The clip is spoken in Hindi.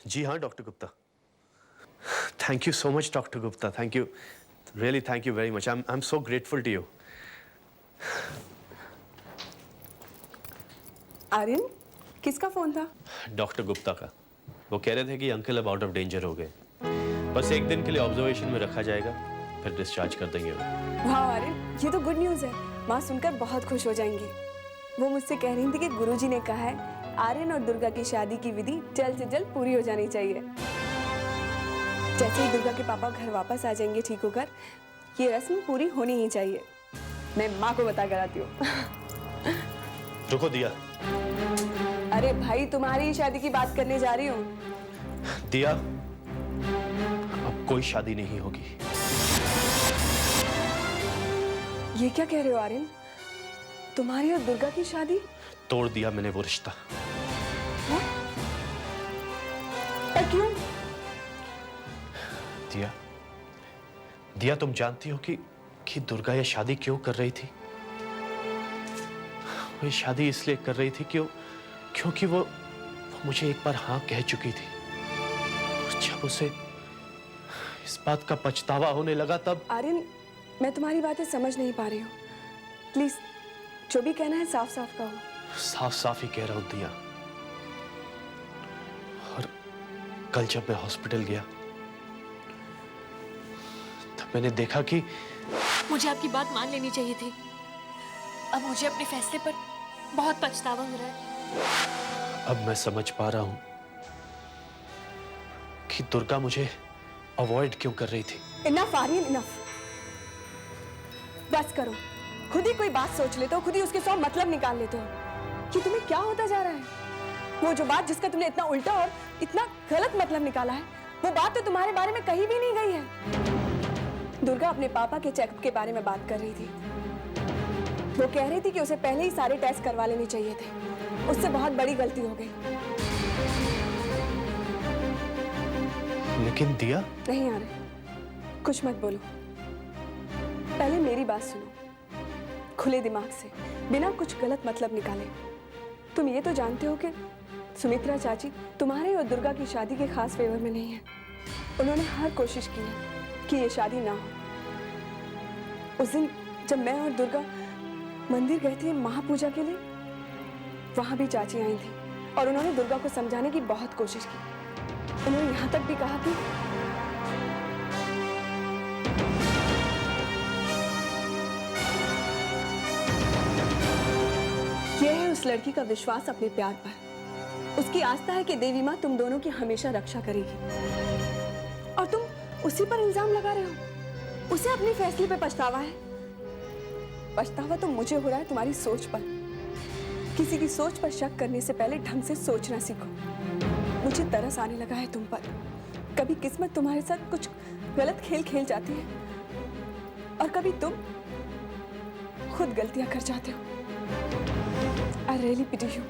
जी हाँ doctor Gupta. Thank you so much doctor Gupta, thank you, really thank you very much. I am so grateful to you. Aryan, किसका फोन था? डॉक्टर गुप्ता का। वो कह रहे थे कि अंकल अब आउट ऑफ डेंजर हो गए, बस एक दिन के लिए ऑब्जर्वेशन में रखा जाएगा, फिर डिस्चार्ज कर देंगे वो। वाह आर्यन, ये तो गुड न्यूज़ है। माँ सुनकर बहुत खुश हो जाएंगी। वो मुझसे कह रही थी कि गुरुजी ने कहा है आर्यन और दुर्गा की शादी की विधि जल्द से जल्द पूरी हो जानी चाहिए। जैसे ही दुर्गा के पापा घर वापस आ जाएंगे ठीक होकर, ये रस्म पूरी होनी ही चाहिए। मैं माँ को बता कर आती हूँ। रुको दिया। अरे भाई, तुम्हारी ही शादी की बात करने जा रही हूँ। दिया, अब कोई शादी नहीं होगी। ये क्या कह रहे हो आर्यन? तुम्हारी और दुर्गा की शादी? तोड़ दिया मैंने वो रिश्ता। पर क्यों? दिया, दिया तुम जानती हो कि दुर्गा ये शादी क्यों कर रही थी? वो ये शादी इसलिए कर रही थी क्योंकि वो मुझे एक बार हाँ कह चुकी थी। और जब उसे इस बात का पछतावा होने लगा तब। आर्यन, मैं तुम्हारी बातें समझ नहीं पा रही हूँ। प्लीज जो भी कहना है साफ साफ कहो। साफ साफ ही कह रहा हूं दिया। और कल जब मैं हॉस्पिटल गया तब मैंने देखा कि मुझे आपकी बात मान लेनी चाहिए थी। अब मुझे अपने फैसले पर बहुत पछतावा हो रहा है। अब मैं समझ पा रहा हूं कि दुर्गा मुझे अवॉइड क्यों कर रही थी। Enough Aryan, enough. बस करो। खुद ही कोई बात सोच लेते हो, खुद ही उसके 100 मतलब निकाल लेते हो। कि तुम्हें क्या होता जा रहा है? वो जो बात जिसका तुमने इतना उल्टा और इतना गलत मतलब निकाला है, वो बात तो तुम्हारे बारे में कहीं भी नहीं गई है। दुर्गा अपने पापा के चेकअप के बारे में बात कर रही थी। वो कह रही थी कि उसे पहले ही सारे टेस्ट करवा लेने चाहिए थे। उससे बहुत बड़ी गलती हो गई। लेकिन दिया। नहीं आ रहे, कुछ मत बोलो। पहले मेरी बात सुनो, खुले दिमाग से, बिना कुछ गलत मतलब निकाले। तुम ये तो जानते हो कि सुमित्रा चाची तुम्हारे और दुर्गा की शादी के खास फेवर में नहीं है। उन्होंने हर कोशिश की है कि ये शादी ना हो। उस दिन जब मैं और दुर्गा मंदिर गए थे महापूजा के लिए, वहां भी चाची आई थी और उन्होंने दुर्गा को समझाने की बहुत कोशिश की। उन्होंने यहां तक भी कहा कि यह है उस लड़की का विश्वास अपने प्यार पर। उसकी आस्था है कि देवी माँ तुम दोनों की हमेशा रक्षा करेगी। और तुम उसी पर इल्जाम लगा रहे हो। उसे अपने फैसले पे पछतावा है। पछतावा तो मुझे हो रहा है तुम्हारी सोच पर। किसी की सोच पर शक करने से पहले ढंग से सोचना सीखो। मुझे तरस आने लगा है तुम पर। कभी किस्मत तुम्हारे साथ कुछ गलत खेल खेल जाती है और कभी तुम खुद गलतियां कर जाते हो। I really pity you.